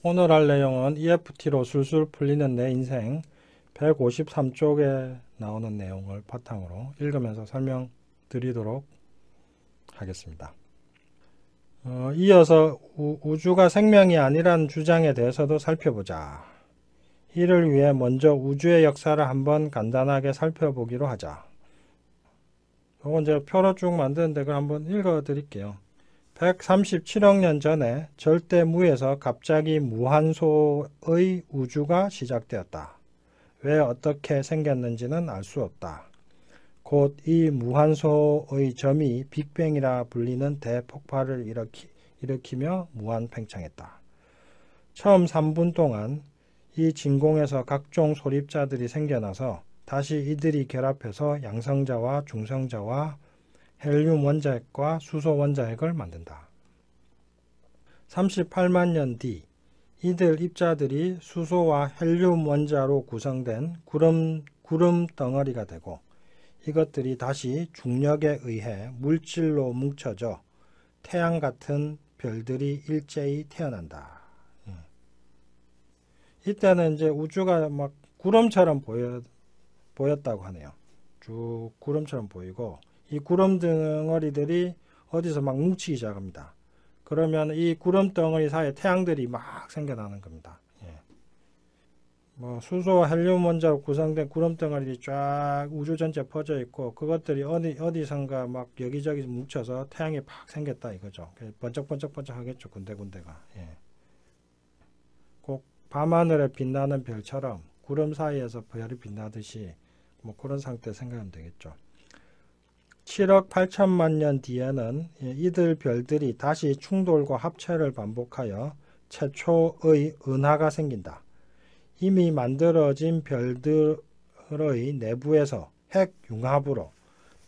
오늘 할 내용은 EFT로 술술 풀리는 내 인생 153쪽에 나오는 내용을 바탕으로 읽으면서 설명드리도록 하겠습니다. 이어서 우주가 생명이 아니란 주장에 대해서도 살펴보자. 이를 위해 먼저 우주의 역사를 한번 간단하게 살펴보기로 하자. 이건 제가 표로 쭉 만드는데 그걸 한번 읽어 드릴게요. 137억 년 전에 절대무에서 갑자기 무한소의 우주가 시작되었다. 왜 어떻게 생겼는지는 알 수 없다. 곧 이 무한소의 점이 빅뱅이라 불리는 대폭발을 일으키며 무한팽창했다. 처음 3분 동안 이 진공에서 각종 소립자들이 생겨나서 다시 이들이 결합해서 양성자와 중성자와 헬륨 원자핵과 수소 원자핵을 만든다. 38만 년 뒤 이들 입자들이 수소와 헬륨 원자로 구성된 구름 덩어리가 되고 이것들이 다시 중력에 의해 물질로 뭉쳐져 태양 같은 별들이 일제히 태어난다. 이때는 이제 우주가 막 구름처럼 보였다고 하네요. 쭉 구름처럼 보이고 이 구름 덩어리들이 어디서 막 뭉치기 시작합니다. 그러면 이 구름 덩어리 사이에 태양들이 막 생겨나는 겁니다. 수소와 헬륨 원자로 구성된 구름 덩어리들이 쫙 우주 전체에 퍼져 있고 그것들이 어디선가 막 여기저기 뭉쳐서 태양이 팍 생겼다 이거죠. 번쩍번쩍 하겠죠. 군데군데가. 꼭 밤하늘에 빛나는 별처럼 구름 사이에서 별이 빛나듯이 뭐 그런 상태 생각하면 되겠죠. 7억 8천만 년 뒤에는 이들 별들이 다시 충돌과 합체를 반복하여 최초의 은하가 생긴다. 이미 만들어진 별들의 내부에서 핵융합으로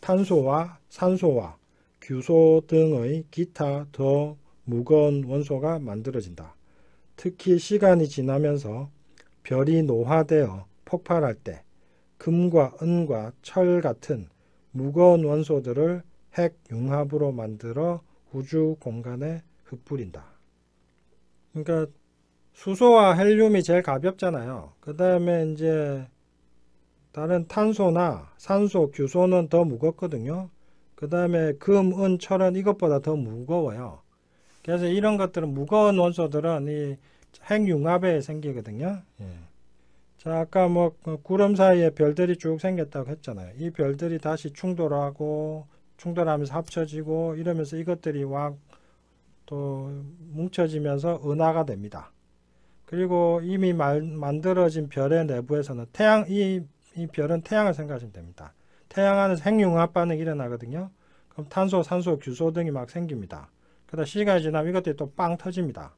탄소와 산소와 규소 등의 기타 더 무거운 원소가 만들어진다. 특히 시간이 지나면서 별이 노화되어 폭발할 때 금과 은과 철 같은 무거운 원소들을 핵융합으로 만들어 우주 공간에 흩뿌린다. 그러니까 수소와 헬륨이 제일 가볍잖아요. 그 다음에 이제 다른 탄소나 산소, 규소는 더 무겁거든요. 그 다음에 금, 은, 철은 이것보다 더 무거워요. 그래서 이런 것들은 무거운 원소들은 이 핵융합에 생기거든요. 자, 아까 뭐 구름 사이에 별들이 쭉 생겼다고 했잖아요. 이 별들이 다시 충돌하면서 합쳐지고 이러면서 이것들이 또 뭉쳐지면서 은하가 됩니다. 그리고 이미 만들어진 별의 내부에서는 이 별은 태양을 생각하시면 됩니다. 태양 안에서 핵융합 반응이 일어나거든요. 그럼 탄소, 산소, 규소 등이 막 생깁니다. 그러다 시간이 지나면 이것들이 또 빵 터집니다.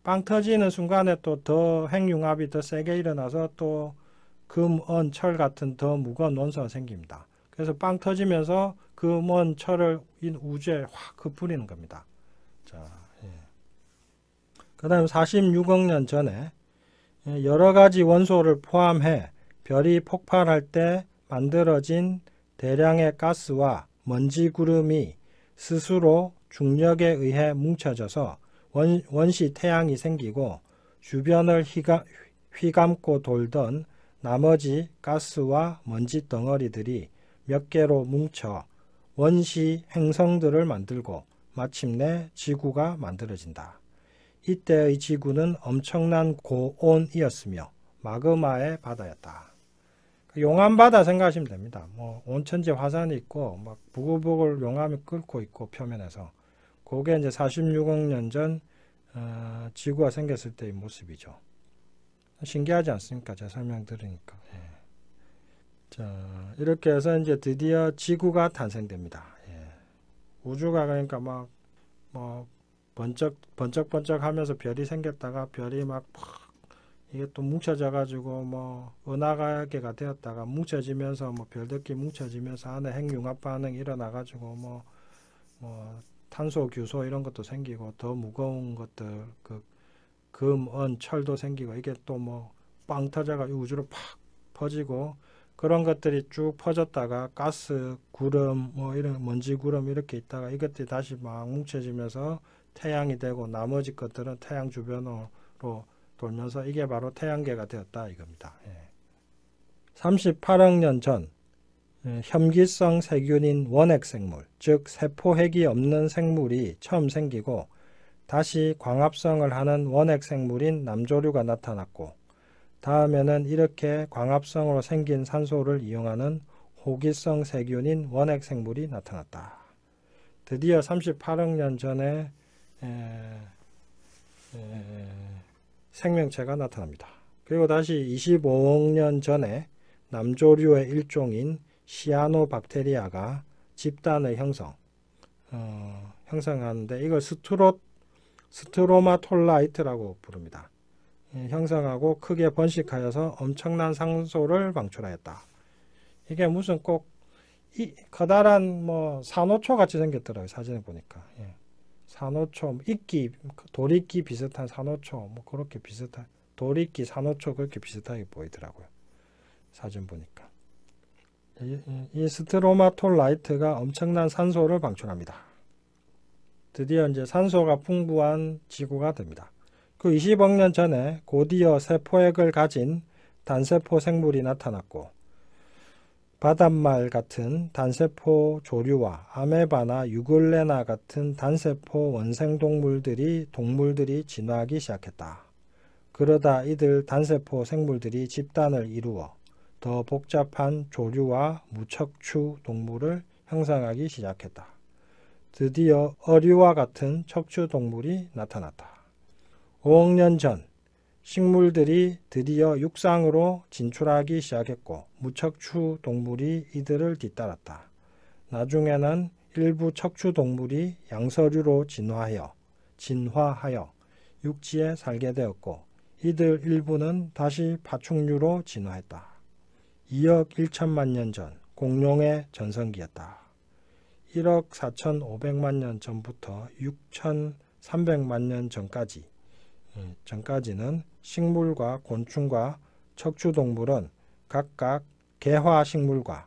빵 터지는 순간에 또 더 핵융합이 더 세게 일어나서 또 금, 은, 철 같은 더 무거운 원소가 생깁니다. 그래서 빵 터지면서 금, 은, 철을 우주에 확 흩뿌리는 겁니다. 자, 그 다음 46억 년 전에 여러 가지 원소를 포함해 별이 폭발할 때 만들어진 대량의 가스와 먼지 구름이 스스로 중력에 의해 뭉쳐져서 원시 태양이 생기고 주변을 휘감고 돌던 나머지 가스와 먼지 덩어리들이 몇 개로 뭉쳐 원시 행성들을 만들고 마침내 지구가 만들어진다. 이때의 지구는 엄청난 고온이었으며 마그마의 바다였다. 용암바다 생각하시면 됩니다. 뭐 온천지 화산이 있고 막 부글부글 용암이 끓고 있고 표면에서 그게 이제 46억 년 전 지구가 생겼을 때의 모습이죠. 신기하지 않습니까? 제가 설명 들으니까. 자, 이렇게 해서 이제 드디어 지구가 탄생됩니다. 우주가 그러니까 막 뭐 번쩍번쩍 하면서 별이 생겼다가 별이 막 이게 또 뭉쳐져 가지고 뭐 은하계가 되었다가 뭉쳐지면서 뭐 별들끼리 뭉쳐지면서 안에 핵융합 반응이 일어나 가지고 뭐 탄소, 규소 이런 것도 생기고 더 무거운 것들 금, 은, 철도 생기고 이게 또 뭐 빵 터져가지고 우주로 팍 퍼지고 그런 것들이 쭉 퍼졌다가 가스, 구름, 뭐 이런 먼지 구름 이렇게 있다가 이것들이 다시 막 뭉쳐지면서 태양이 되고 나머지 것들은 태양 주변으로 돌면서 이게 바로 태양계가 되었다 이겁니다. 38억 년 전 혐기성 세균인 원핵생물, 즉 세포핵이 없는 생물이 처음 생기고 다시 광합성을 하는 원핵생물인 남조류가 나타났고 다음에는 이렇게 광합성으로 생긴 산소를 이용하는 호기성 세균인 원핵생물이 나타났다. 드디어 38억 년 전에 생명체가 나타납니다. 그리고 다시 25억 년 전에 남조류의 일종인 시아노박테리아가 집단을 형성하는데 이걸 스트로마톨라이트라고 부릅니다. 형성하고 크게 번식하여서 엄청난 산소를 방출하였다. 이게 무슨 꼭 커다란 산호초 같이 생겼더라고요. 사진을 보니까. 산호초, 돌이끼 비슷한 산호초, 그렇게 비슷한, 돌이끼, 산호초 그렇게 비슷하게 보이더라고요. 사진 보니까. 이 스트로마톨라이트가 엄청난 산소를 방출합니다. 드디어 이제 산소가 풍부한 지구가 됩니다. 그 20억 년 전에 곧이어 세포핵을 가진 단세포 생물이 나타났고 바닷말 같은 단세포 조류와 아메바나 유글레나 같은 단세포 원생 동물들이 진화하기 시작했다. 그러다 이들 단세포 생물들이 집단을 이루어 더 복잡한 조류와 무척추 동물을 형성하기 시작했다. 드디어 어류와 같은 척추 동물이 나타났다. 5억 년 전 식물들이 드디어 육상으로 진출하기 시작했고 무척추 동물이 이들을 뒤따랐다. 나중에는 일부 척추 동물이 양서류로 진화하여 육지에 살게 되었고 이들 일부는 다시 파충류로 진화했다. 2억 1천만 년 전 공룡의 전성기였다. 1억 4,500만 년 전부터 6,300만 년 전까지는 식물과 곤충과 척추동물은 각각 개화식물과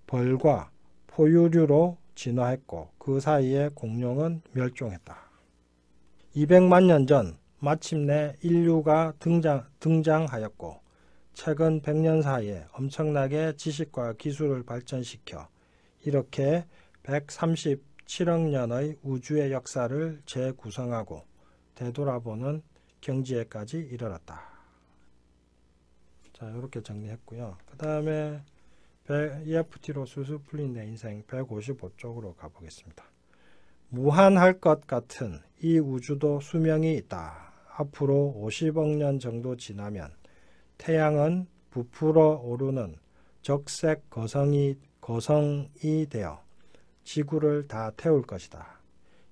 벌과 포유류로 진화했고 그 사이에 공룡은 멸종했다. 200만 년 전 마침내 인류가 등장하였고 최근 100년 사이에 엄청나게 지식과 기술을 발전시켜 이렇게 137억 년의 우주의 역사를 재구성하고 되돌아보는 경지에까지 이르렀다. 자, 이렇게 정리했고요. 그 다음에 EFT로 술술 풀린 내 인생 155쪽으로 가보겠습니다. 무한할 것 같은 이 우주도 수명이 있다. 앞으로 50억 년 정도 지나면 태양은 부풀어 오르는 적색 거성이 되어 지구를 다 태울 것이다.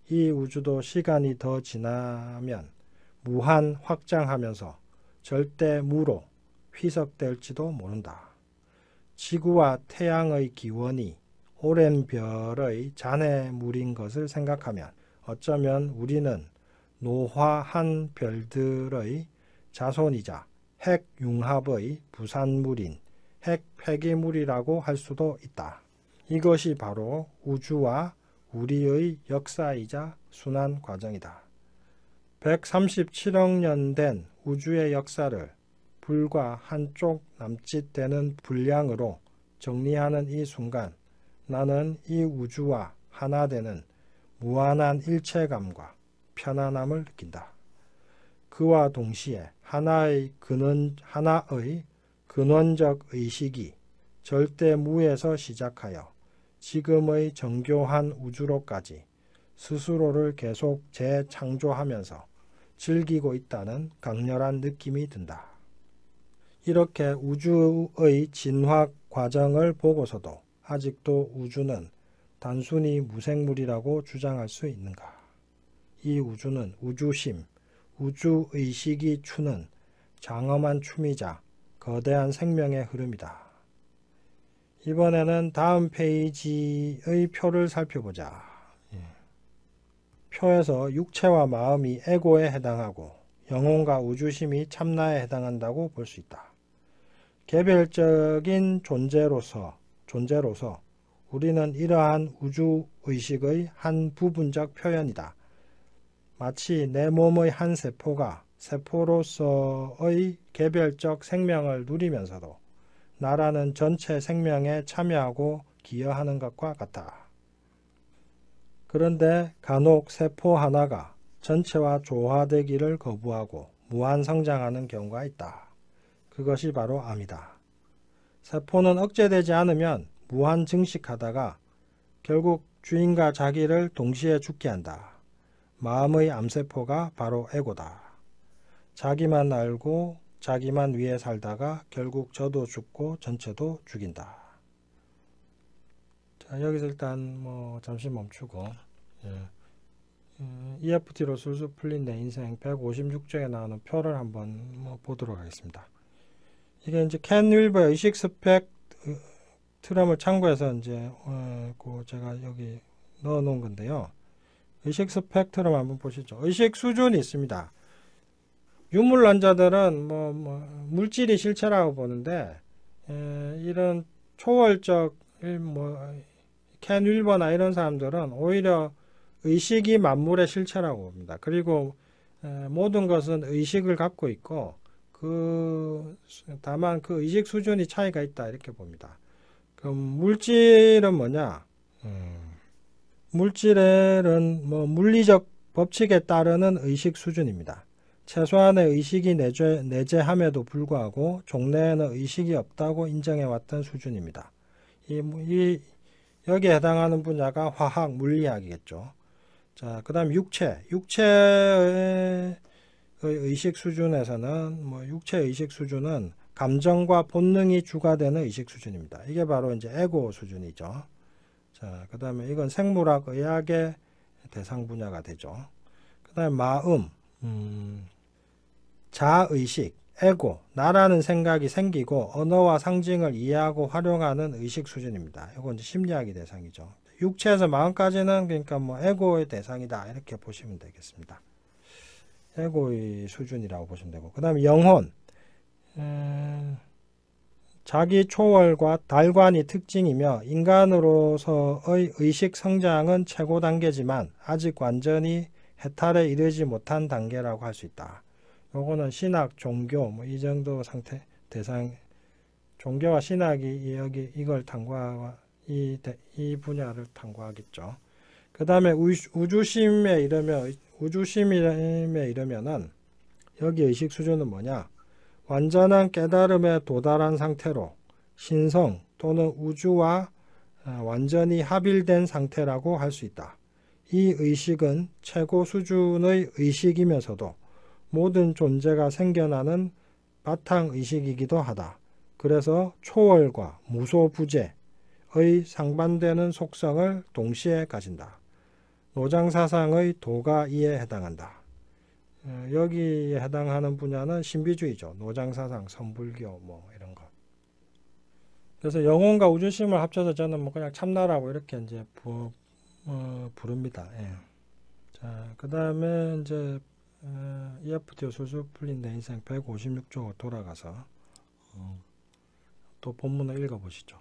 이 우주도 시간이 더 지나면 무한 확장하면서 절대 무로 희석될지도 모른다. 지구와 태양의 기원이 오랜 별의 잔해물인 것을 생각하면 어쩌면 우리는 노화한 별들의 자손이자 핵융합의 부산물인 핵폐기물이라고 할 수도 있다. 이것이 바로 우주와 우리의 역사이자 순환 과정이다. 137억 년 된 우주의 역사를 불과 한쪽 남짓 되는 분량으로 정리하는 이 순간 나는 이 우주와 하나 되는 무한한 일체감과 편안함을 느낀다. 그와 동시에 하나의 근원적 의식이 절대무에서 시작하여 지금의 정교한 우주로까지 스스로를 계속 재창조하면서 즐기고 있다는 강렬한 느낌이 든다. 이렇게 우주의 진화 과정을 보고서도 아직도 우주는 단순히 무생물이라고 주장할 수 있는가? 이 우주는 우주심, 우주의식이 추는 장엄한 춤이자 거대한 생명의 흐름이다. 이번에는 다음 페이지의 표를 살펴보자. 표에서 육체와 마음이 에고에 해당하고 영혼과 우주심이 참나에 해당한다고 볼 수 있다. 개별적인 존재로서 우리는 이러한 우주의식의 한 부분적 표현이다. 마치 내 몸의 한 세포가 세포로서의 개별적 생명을 누리면서도 나라는 전체 생명에 참여하고 기여하는 것과 같다. 그런데 간혹 세포 하나가 전체와 조화되기를 거부하고 무한 성장하는 경우가 있다. 그것이 바로 암이다. 세포는 억제되지 않으면 무한 증식하다가 결국 주인과 자기를 동시에 죽게 한다. 마음의 암세포가 바로 에고다. 자기만 알고 자기만 위해 살다가 결국 저도 죽고 전체도 죽인다. 자, 여기서 일단 잠시 멈추고 EFT로 술술 풀린 내 인생 156쪽에 나오는 표를 한번 보도록 하겠습니다. 이게 이제 켄 윌버의 의식 스펙 트럼을 참고해서 이제 제가 여기 넣어 놓은 건데요. 의식 스펙트럼 한번 보시죠. 의식 수준이 있습니다. 유물론자들은 물질이 실체라고 보는데 이런 초월적 켄 윌버나 이런 사람들은 오히려 의식이 만물의 실체라고 봅니다. 그리고 모든 것은 의식을 갖고 있고 다만 그 의식 수준이 차이가 있다 이렇게 봅니다. 그럼 물질은 뭐냐? 물질은 물리적 법칙에 따르는 의식 수준입니다. 최소한의 의식이 내재함에도 불구하고 종래에는 의식이 없다고 인정해왔던 수준입니다. 여기에 해당하는 분야가 화학, 물리학이겠죠. 자, 그 다음 육체의 의식 수준에서는 육체 의식 수준은 감정과 본능이 주가 되는 의식 수준입니다. 이게 바로 이제 에고 수준이죠. 자, 그 다음에 이건 생물학, 의학의 대상 분야가 되죠. 그 다음에 마음, 자의식, 에고, 나라는 생각이 생기고 언어와 상징을 이해하고 활용하는 의식 수준입니다. 이건 이제 심리학의 대상이죠. 육체에서 마음까지는 그러니까 에고의 대상이다 이렇게 보시면 되겠습니다. 에고의 수준이라고 보시면 되고, 그 다음에 영혼, 자기 초월과 달관이 특징이며 인간으로서의 의식 성장은 최고 단계지만 아직 완전히 해탈에 이르지 못한 단계라고 할 수 있다. 요거는 신학, 종교 이 정도 상태 대상, 종교와 신학이 여기 이걸 탐구하고 이 분야를 탐구하겠죠. 그 다음에 우주심에 이르면은 여기 의식 수준은 뭐냐? 완전한 깨달음에 도달한 상태로 신성 또는 우주와 완전히 합일된 상태라고 할 수 있다. 이 의식은 최고 수준의 의식이면서도 모든 존재가 생겨나는 바탕의식이기도 하다. 그래서 초월과 무소부재의 상반되는 속성을 동시에 가진다. 노장사상의 도가 이에 해당한다. 여기에 해당하는 분야는 신비주의죠. 노장사상, 선불교 이런 거. 그래서 영혼과 우주심을 합쳐서 저는 그냥 참나라고 이렇게 이제 부릅니다. 예. 자, 그 다음에 이제 EFT 술술 풀린 내 인생 156쪽 돌아가서 또 본문을 읽어보시죠.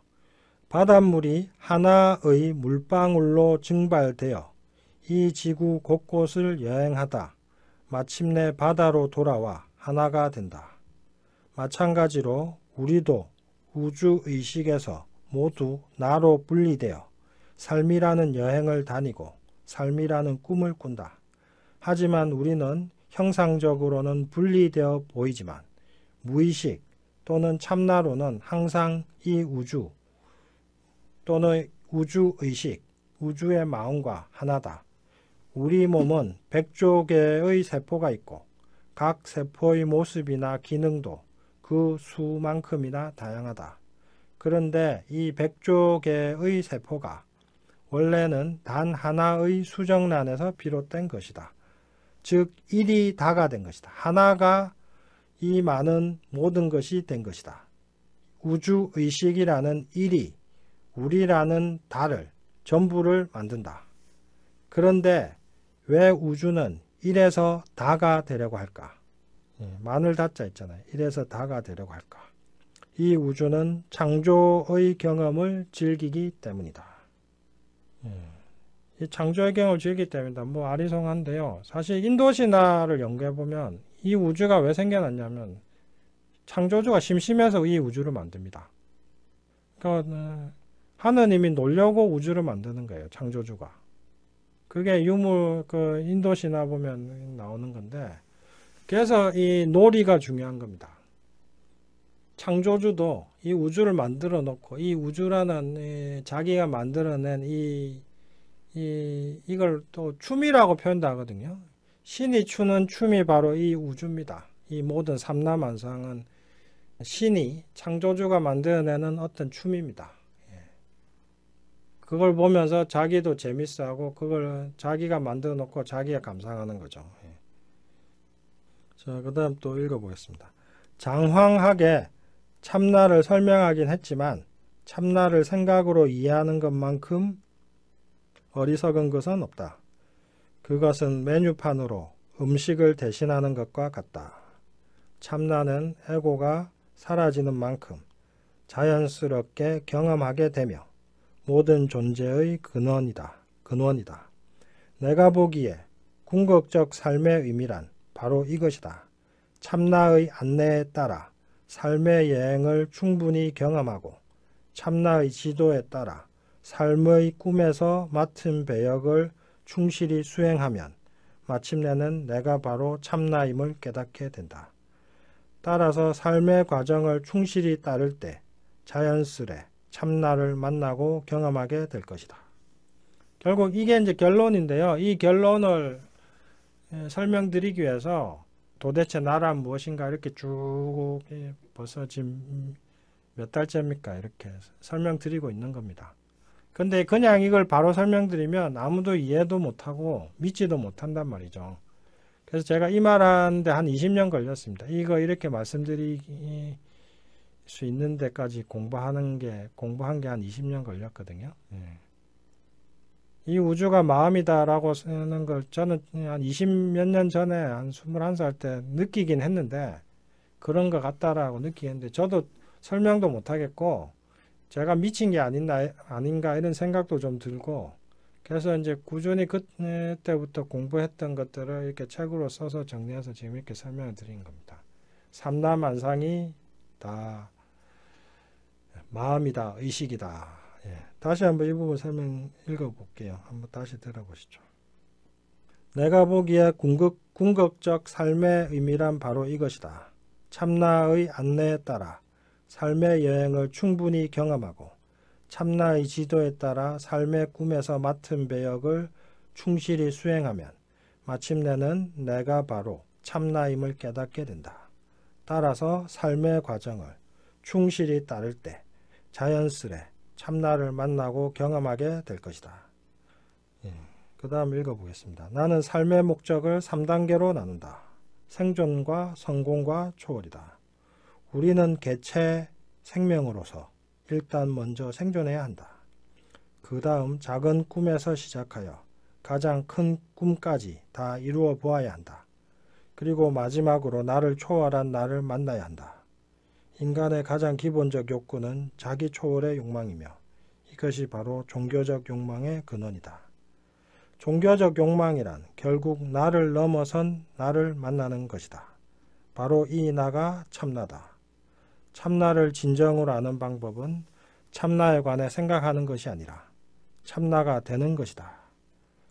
바닷물이 하나의 물방울로 증발되어 이 지구 곳곳을 여행하다 마침내 바다로 돌아와 하나가 된다. 마찬가지로 우리도 우주의식에서 모두 나로 분리되어 삶이라는 여행을 다니고 삶이라는 꿈을 꾼다. 하지만 우리는 형상적으로는 분리되어 보이지만 무의식 또는 참나로는 항상 이 우주 또는 우주의식, 우주의 마음과 하나다. 우리 몸은 100조 개의 세포가 있고 각 세포의 모습이나 기능도 그 수만큼이나 다양하다. 그런데 이 100조 개의 세포가 원래는 단 하나의 수정란에서 비롯된 것이다. 즉 1이 다가 된 것이다. 하나가 이 많은 모든 것이 된 것이다. 우주의식이라는 1이 우리라는 다를 전부를 만든다. 그런데 왜 우주는 1에서 다가 되려고 할까? 마늘 다자 있잖아요. 1에서 다가 되려고 할까? 이 우주는 창조의 경험을 즐기기 때문이다. 이 창조의 경을 즐기기 때문에 뭐 아리송한데요. 사실 인도 신화를 연구해 보면 이 우주가 왜 생겨났냐면 창조주가 심심해서 이 우주를 만듭니다. 그러니까 하느님이 놀려고 우주를 만드는 거예요. 창조주가. 그게 유물 그 인도 신화 보면 나오는 건데, 그래서 이 놀이가 중요한 겁니다. 창조주도 이 우주를 만들어 놓고 이 우주라는 자기가 만들어낸 이걸 또 춤이라고 표현도 하거든요. 신이 추는 춤이 바로 이 우주입니다. 이 모든 삼라만상은 신이 창조주가 만들어내는 어떤 춤입니다. 그걸 보면서 자기도 재밌어하고 그걸 자기가 만들어 놓고 자기가 감상하는 거죠. 자, 그 다음 또 읽어보겠습니다. 장황하게 참나를 설명하긴 했지만 참나를 생각으로 이해하는 것만큼 어리석은 것은 없다. 그것은 메뉴판으로 음식을 대신하는 것과 같다. 참나는 에고가 사라지는 만큼 자연스럽게 경험하게 되며 모든 존재의 근원이다. 내가 보기에 궁극적 삶의 의미란 바로 이것이다. 참나의 안내에 따라 삶의 여행을 충분히 경험하고 참나의 지도에 따라 삶의 꿈에서 맡은 배역을 충실히 수행하면 마침내는 내가 바로 참나임을 깨닫게 된다. 따라서 삶의 과정을 충실히 따를 때 자연스레 참나를 만나고 경험하게 될 것이다. 결국 이게 이제 결론인데요. 이 결론을 설명드리기 위해서 도대체 나란 무엇인가 이렇게 쭉 벌써 지금 몇 달째입니까? 이렇게 설명드리고 있는 겁니다. 근데 그냥 이걸 바로 설명드리면 아무도 이해도 못하고 믿지도 못한단 말이죠. 그래서 제가 이 말하는데 한 20년 걸렸습니다. 이거 이렇게 말씀드릴 수 있는 데까지 공부한 게 한 20년 걸렸거든요. 이 우주가 마음이다라고 쓰는 걸 저는 한 20몇 년 전에 한 21살 때 느끼긴 했는데 그런 것 같다라고 느끼는데 저도 설명도 못하겠고 제가 미친 게 아닌가 이런 생각도 좀 들고 그래서 이제 꾸준히 그때부터 공부했던 것들을 이렇게 책으로 써서 정리해서 지금 이렇게 설명을 드린 겁니다. 삼라만상이 다 마음이다, 의식이다. 다시 한번 이 부분 설명 읽어볼게요. 한번 다시 들어보시죠. 내가 보기에 궁극적 삶의 의미란 바로 이것이다. 참나의 안내에 따라 삶의 여행을 충분히 경험하고 참나의 지도에 따라 삶의 꿈에서 맡은 배역을 충실히 수행하면 마침내는 내가 바로 참나임을 깨닫게 된다. 따라서 삶의 과정을 충실히 따를 때 자연스레 참나를 만나고 경험하게 될 것이다. 그 다음 읽어보겠습니다. 나는 삶의 목적을 3단계로 나눈다. 생존과 성공과 초월이다. 우리는 개체 생명으로서 일단 먼저 생존해야 한다. 그 다음 작은 꿈에서 시작하여 가장 큰 꿈까지 다 이루어 보아야 한다. 그리고 마지막으로 나를 초월한 나를 만나야 한다. 인간의 가장 기본적 욕구는 자기 초월의 욕망이며 이것이 바로 종교적 욕망의 근원이다. 종교적 욕망이란 결국 나를 넘어선 나를 만나는 것이다. 바로 이 나가 참나다. 참나를 진정으로 아는 방법은 참나에 관해 생각하는 것이 아니라 참나가 되는 것이다.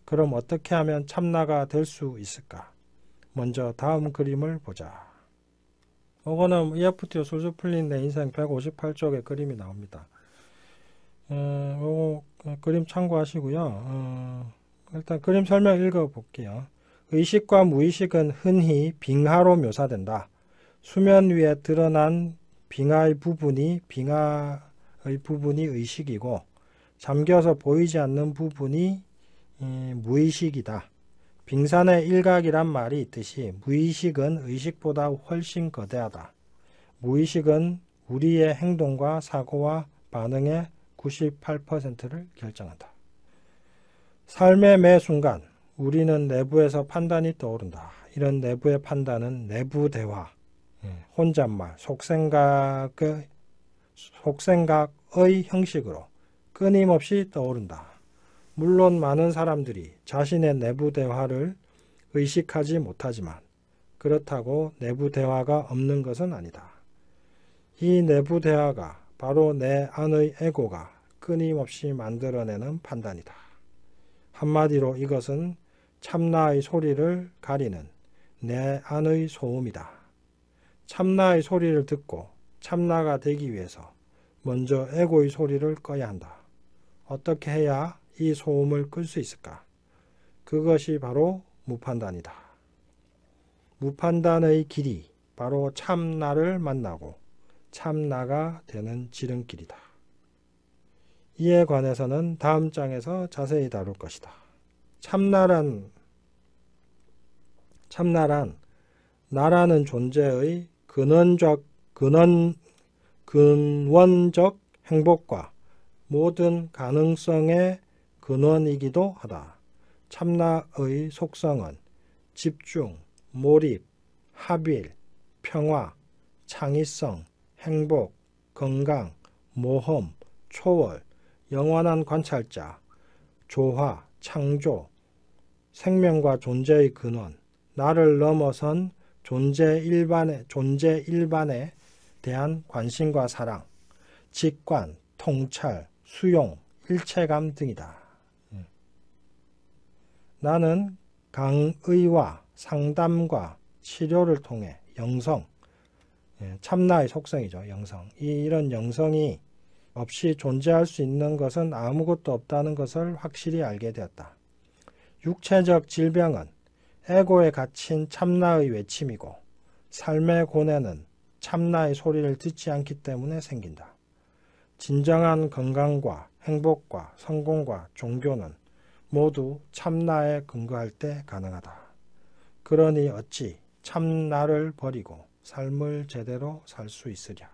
그럼 어떻게 하면 참나가 될 수 있을까? 먼저 다음 그림을 보자. 이거는 EFT 술술 풀린 내 인생 158쪽의 그림이 나옵니다. 요거 그림 참고하시고요. 일단 그림 설명 읽어볼게요. 의식과 무의식은 흔히 빙하로 묘사된다. 수면 위에 드러난 빙하의 부분이 의식이고 잠겨서 보이지 않는 부분이 무의식이다. 빙산의 일각이란 말이 있듯이 무의식은 의식보다 훨씬 거대하다. 무의식은 우리의 행동과 사고와 반응의 98%를 결정한다. 삶의 매 순간 우리는 내부에서 판단이 떠오른다. 이런 내부의 판단은 내부 대화, 혼잣말, 속생각의 형식으로 끊임없이 떠오른다. 물론 많은 사람들이 자신의 내부 대화를 의식하지 못하지만 그렇다고 내부 대화가 없는 것은 아니다. 이 내부 대화가 바로 내 안의 에고가 끊임없이 만들어내는 판단이다. 한마디로 이것은 참나의 소리를 가리는 내 안의 소음이다. 참나의 소리를 듣고 참나가 되기 위해서 먼저 에고의 소리를 꺼야 한다. 어떻게 해야 이 소음을 끌 수 있을까? 그것이 바로 무판단이다. 무판단의 길이 바로 참나를 만나고 참나가 되는 지름길이다. 이에 관해서는 다음 장에서 자세히 다룰 것이다. 참나란 나라는 존재의 근원적 행복과 모든 가능성의 근원이기도 하다. 참나의 속성은 집중, 몰입, 합일, 평화, 창의성, 행복, 건강, 모험, 초월, 영원한 관찰자, 조화, 창조, 생명과 존재의 근원, 나를 넘어선 존재 일반에 대한 관심과 사랑, 직관, 통찰, 수용, 일체감 등이다. 나는 강의와 상담과 치료를 통해 영성, 참나의 속성이죠. 영성. 이런 영성이 없이 존재할 수 있는 것은 아무것도 없다는 것을 확실히 알게 되었다. 육체적 질병은 에고에 갇힌 참나의 외침이고 삶의 고뇌는 참나의 소리를 듣지 않기 때문에 생긴다. 진정한 건강과 행복과 성공과 종교는 모두 참나에 근거할 때 가능하다. 그러니 어찌 참나를 버리고 삶을 제대로 살 수 있으랴.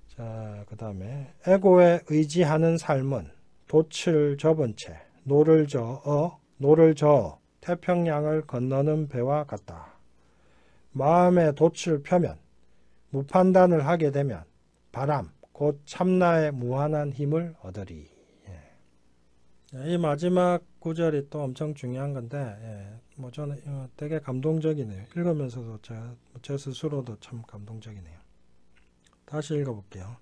자, 그 다음에 에고에 의지하는 삶은 돛을 접은 채 노를 저어 태평양을 건너는 배와 같다. 마음의 돛을 펴면 무판단을 하게 되면 바람, 곧 참나의 무한한 힘을 얻으리. 이 마지막 구절이 또 엄청 중요한 건데, 뭐 저는 되게 감동적이네요. 읽으면서도 제 스스로도 참 감동적이네요. 다시 읽어볼게요.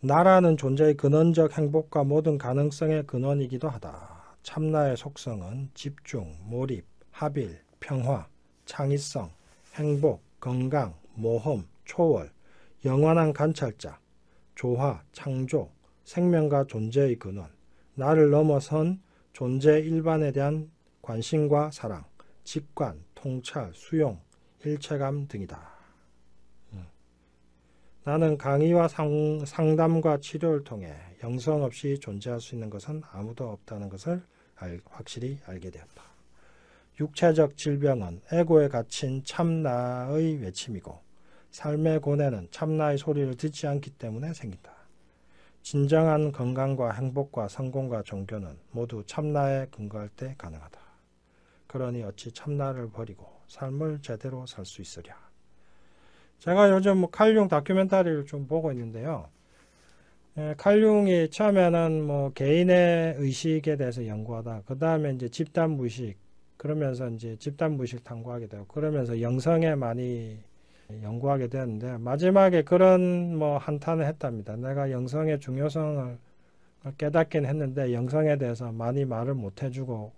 나라는 존재의 근원적 행복과 모든 가능성의 근원이기도 하다. 참나의 속성은 집중, 몰입, 합일, 평화, 창의성, 행복, 건강, 모험, 초월, 영원한 관찰자, 조화, 창조, 생명과 존재의 근원, 나를 넘어선 존재 일반에 대한 관심과 사랑, 직관, 통찰, 수용, 일체감 등이다. 나는 강의와 상담과 치료를 통해 영성 없이 존재할 수 있는 것은 아무도 없다는 것을 확실히 알게 되었다. 육체적 질병은 에고에 갇힌 참나의 외침이고 삶의 고뇌는 참나의 소리를 듣지 않기 때문에 생긴다. 진정한 건강과 행복과 성공과 종교는 모두 참나에 근거할 때 가능하다. 그러니 어찌 참나를 버리고 삶을 제대로 살 수 있으랴. 제가 요즘 칼융 다큐멘터리를 좀 보고 있는데요. 칼융이 처음에는 개인의 의식에 대해서 연구하다, 그 다음에 이제 집단 무의식, 그러면서 이제 집단 무의식 탐구하게 되고, 그러면서 영성에 많이 연구하게 되었는데, 마지막에 그런 한탄을 했답니다. 내가 영성의 중요성을 깨닫긴 했는데, 영성에 대해서 많이 말을 못해서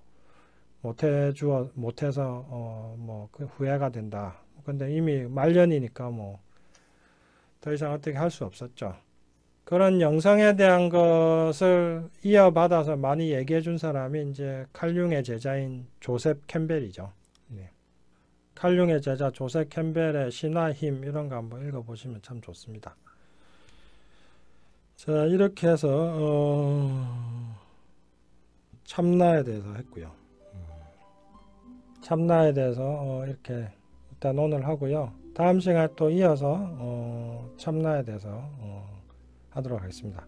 그 후회가 된다. 근데 이미 말년이니까 더 이상 어떻게 할 수 없었죠. 그런 영성에 대한 것을 이어받아서 많이 얘기해 준 사람이 이제 칼융의 제자인 조셉 캠벨이죠. 칼융의 제자 조셉 캠벨의 신화 힘 이런 거 한번 읽어보시면 참 좋습니다. 자, 이렇게 해서 참나에 대해서 했고요. 참나에 대해서 이렇게 일단 오늘 하고요. 다음 시간에 또 이어서 참나에 대해서 하도록 하겠습니다.